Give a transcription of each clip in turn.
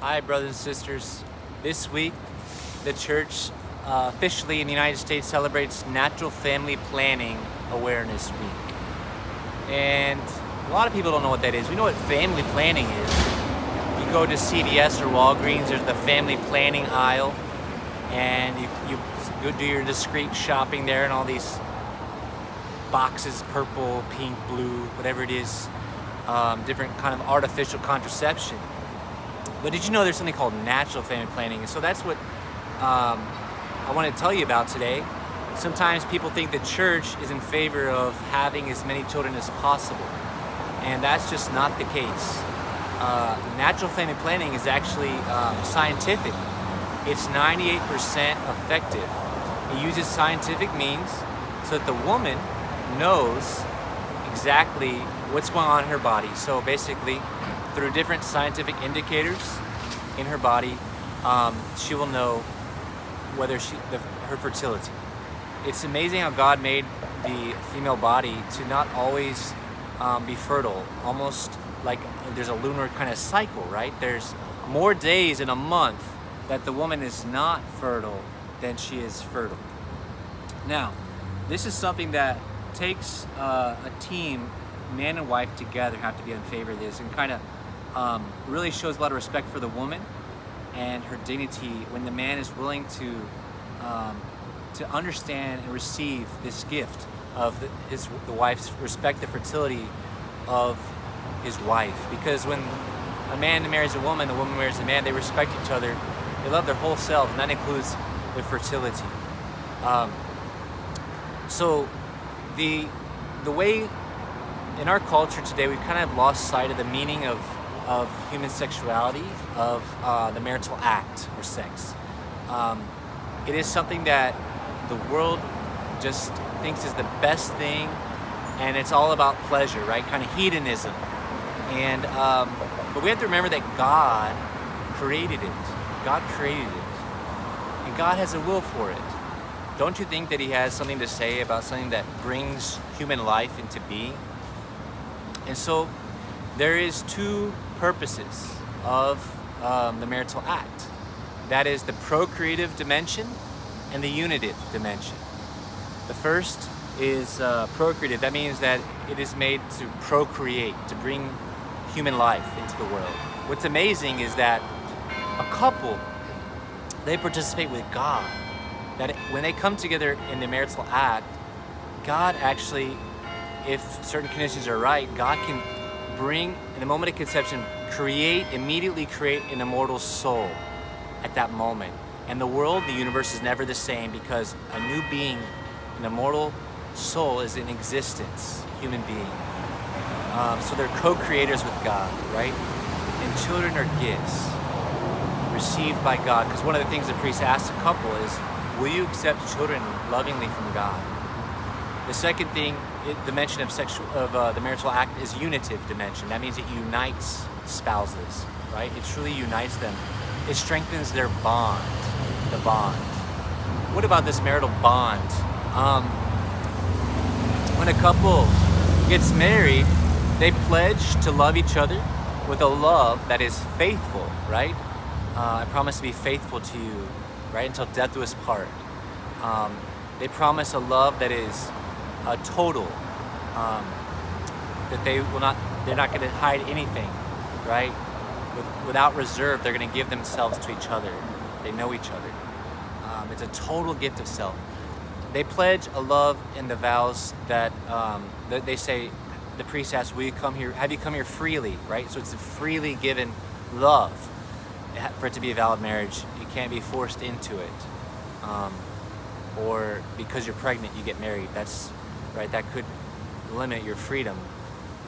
Hi, brothers and sisters. This week, the church officially in the United States celebrates Natural Family Planning Awareness Week. And a lot of people don't know what that is. We know what family planning is. You go to CVS or Walgreens, there's the family planning aisle, and you go do your discreet shopping there, and all these boxes, purple, pink, blue, whatever it is, different kind of artificial contraception. But did you know there's something called natural family planning? And so that's what I want to tell you about today. Sometimes people think the church is in favor of having as many children as possible, and that's just not the case. Natural family planning is actually scientific. It's 98% effective. It uses scientific means so that the woman knows exactly what's going on in her body. So basically, through different scientific indicators in her body, she will know whether her fertility. It's amazing how God made the female body to not always be fertile, almost like there's a lunar kind of cycle, right? There's more days in a month that the woman is not fertile than she is fertile. Now, this is something that takes a team, man and wife together have to be in favor of this, and kind of really shows a lot of respect for the woman and her dignity when the man is willing to understand and receive this gift of the wife's respect, the fertility of his wife. Because when a man marries a woman marries a man, they respect each other, they love their whole self, and that includes their fertility. So the way in our culture today, we've kind of lost sight of the meaning of human sexuality, of the marital act or sex. It is something that the world just thinks is the best thing, and it's all about pleasure, right? Kind of hedonism. And but we have to remember that God created it. God created it, and God has a will for it. Don't you think that He has something to say about something that brings human life into being? And so there is two purposes of the marital act. That is the procreative dimension and the unitive dimension. The first is procreative. That means that it is made to procreate, to bring human life into the world. What's amazing is that a couple, they participate with God. That when they come together in the marital act, God actually, if certain conditions are right, God can bring, in the moment of conception, immediately create an immortal soul at that moment. And the world, the universe is never the same, because a new being, an immortal soul, is in existence, human being. So they're co-creators with God, right? And children are gifts received by God. Because one of the things the priest asks a couple is, will you accept children lovingly from God? The second thing, dimension of the marital act, is unitive dimension. That means it unites spouses, right? It truly unites them. It strengthens their bond, the bond. What about this marital bond? When a couple gets married, they pledge to love each other with a love that is faithful, right? I promise to be faithful to you, right, until death do us part. They promise a love that is total, that they're not going to hide anything, right? Without reserve, they're going to give themselves to each other. They know each other. It's a total gift of self. They pledge a love in the vows that they say. The priest asks, "Will you come here? Have you come here freely?" Right? So it's a freely given love. For it to be a valid marriage, you can't be forced into it, or because you're pregnant you get married. That's right. That could limit your freedom.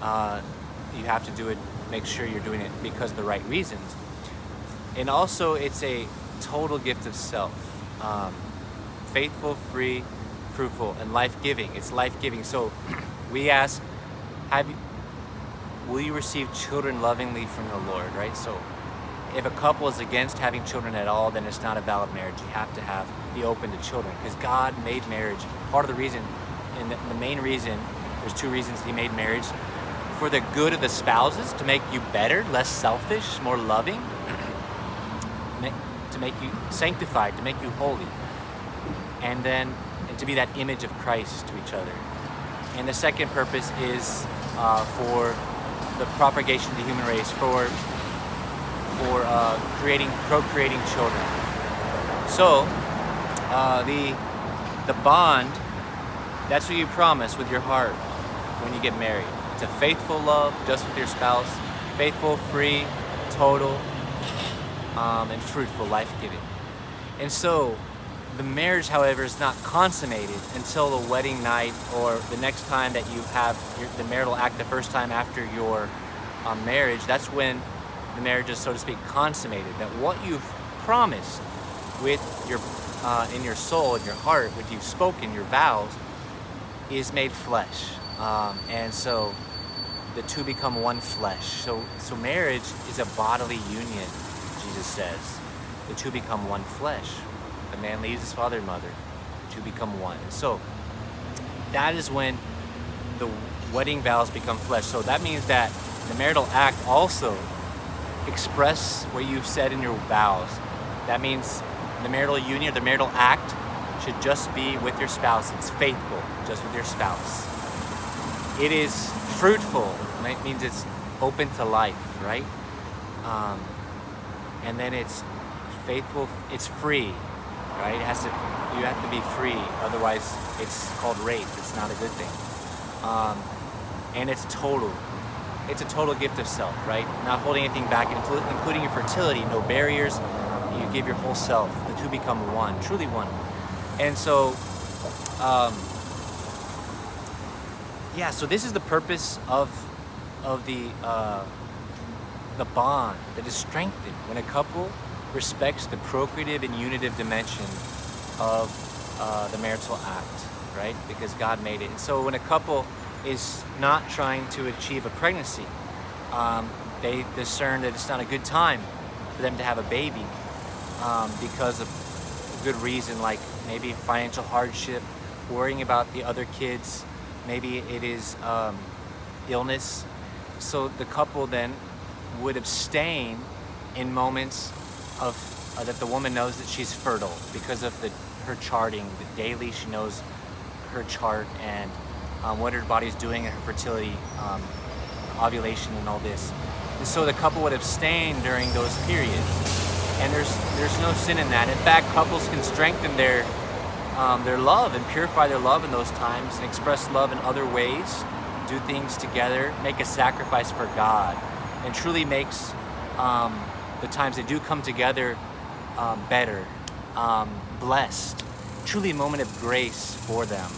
You have to do it. Make sure you're doing it because of the right reasons. And also, it's a total gift of self, faithful, free, fruitful, and life-giving. It's life-giving. So we ask, will you receive children lovingly from the Lord? Right. So if a couple is against having children at all, then it's not a valid marriage. You have to be open to children, because God made marriage. Part of the reason, and the main reason, there's two reasons He made marriage: for the good of the spouses, to make you better, less selfish, more loving, to make you sanctified, to make you holy, and to be that image of Christ to each other. And the second purpose is for the propagation of the human race, for procreating children. So the bond, that's what you promise with your heart when you get married. It's a faithful love just with your spouse, faithful, free, total, and fruitful, life-giving. And so the marriage, however, is not consummated until the wedding night or the next time that you have the marital act, the first time after your marriage. That's when the marriage is, so to speak, consummated. That what you've promised with your in your soul, in your heart, what you've spoken, your vows, is made flesh. And so the two become one flesh. So marriage is a bodily union, Jesus says. The two become one flesh. The man leaves his father and mother. The two become one. So that is when the wedding vows become flesh. So that means that the marital act also express what you've said in your vows. That means the marital union, the marital act, should just be with your spouse. It's faithful, just with your spouse. It is fruitful, right? It means it's open to life, right? And then it's faithful, it's free, right? You have to be free, otherwise it's called rape. It's not a good thing. And it's total. It's a total gift of self, right? Not holding anything back, including your fertility, no barriers. You give your whole self. The two become one, truly one. And so, so this is the purpose of the bond that is strengthened when a couple respects the procreative and unitive dimension of the marital act, right? Because God made it. And so when a couple is not trying to achieve a pregnancy, they discern that it's not a good time for them to have a baby because of a good reason, like maybe financial hardship, worrying about the other kids, maybe it is illness. So the couple then would abstain in moments of that the woman knows that she's fertile because of her charting. Daily she knows her chart and what her body is doing in her fertility, ovulation and all this. And so the couple would abstain during those periods. And there's no sin in that. In fact, couples can strengthen their love and purify their love in those times and express love in other ways, do things together, make a sacrifice for God, and truly makes the times they do come together better, blessed, truly a moment of grace for them.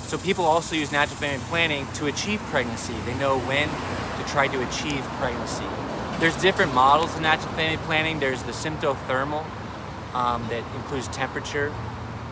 So people also use natural family planning to achieve pregnancy. They know when to try to achieve pregnancy. There's different models of natural family planning. There's the symptothermal that includes temperature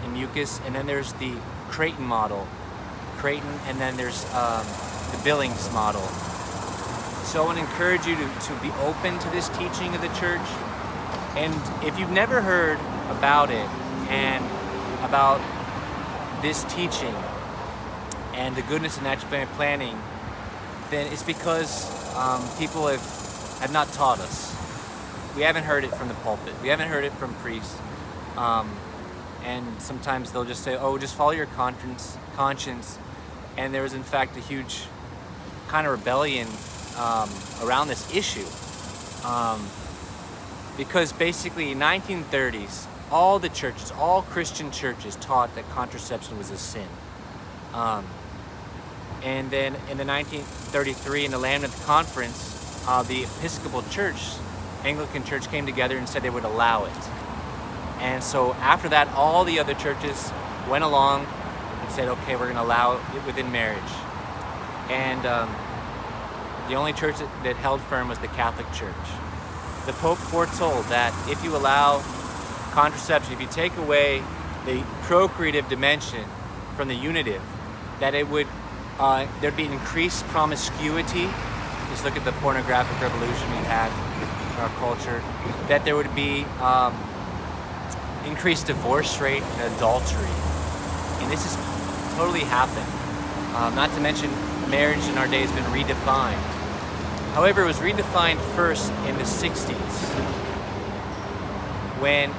and mucus, and then there's the Creighton model, and then there's the Billings model. So I want to encourage you to be open to this teaching of the church. And if you've never heard about it and about this teaching and the goodness of natural family planning, then it's because people have not taught us. We haven't heard it from the pulpit. We haven't heard it from priests. And sometimes they'll just say, oh, just follow your conscience. And there was, in fact, a huge kind of rebellion around this issue. Because basically in 1930s, all the churches, all Christian churches taught that contraception was a sin. And then in the 1933, in the Lambeth Conference, the Episcopal Church, Anglican Church, came together and said they would allow it. And so after that, all the other churches went along and said, okay, we're going to allow it within marriage. And the only church that held firm was the Catholic Church. The Pope foretold that if you allow contraception, if you take away the procreative dimension from the unitive, that it would there'd be increased promiscuity. Just look at the pornographic revolution we had in our culture. That there would be increased divorce rate and adultery. And this has totally happened. Not to mention marriage in our day has been redefined. However, it was redefined first in the 60s. when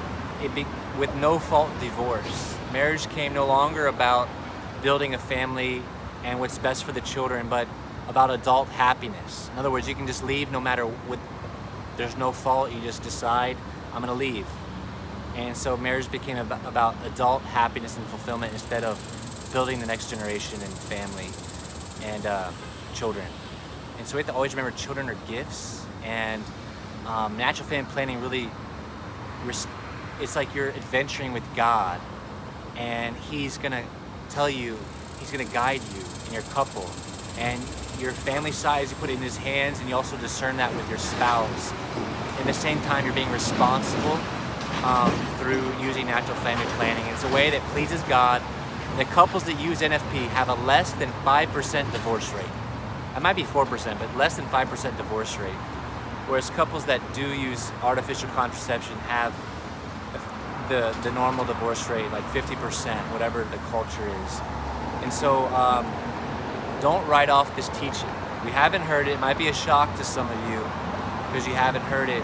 with no fault divorce. Marriage came no longer about building a family and what's best for the children, but about adult happiness. In other words, you can just leave no matter what, there's no fault, you just decide, I'm gonna leave. And so marriage became about adult happiness and fulfillment instead of building the next generation and family and children. And so we have to always remember children are gifts, and natural family planning really, it's like you're adventuring with God, and He's gonna tell you, He's gonna guide you in your couple, and your family size, you put it in His hands, and you also discern that with your spouse. At the same time, you're being responsible through using natural family planning. It's a way that pleases God. The couples that use NFP have a less than 5% divorce rate. It might be 4%, but less than 5% divorce rate. Whereas couples that do use artificial contraception have the normal divorce rate, like 50%, whatever the culture is. And so don't write off this teaching. We haven't heard it. It might be a shock to some of you because you haven't heard it.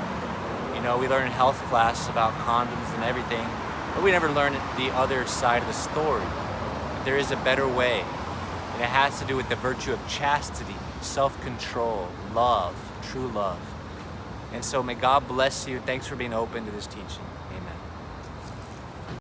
You know, we learn in health class about condoms and everything, but we never learn the other side of the story. There is a better way, and it has to do with the virtue of chastity, self-control, love, true love. And so may God bless you. Thanks for being open to this teaching.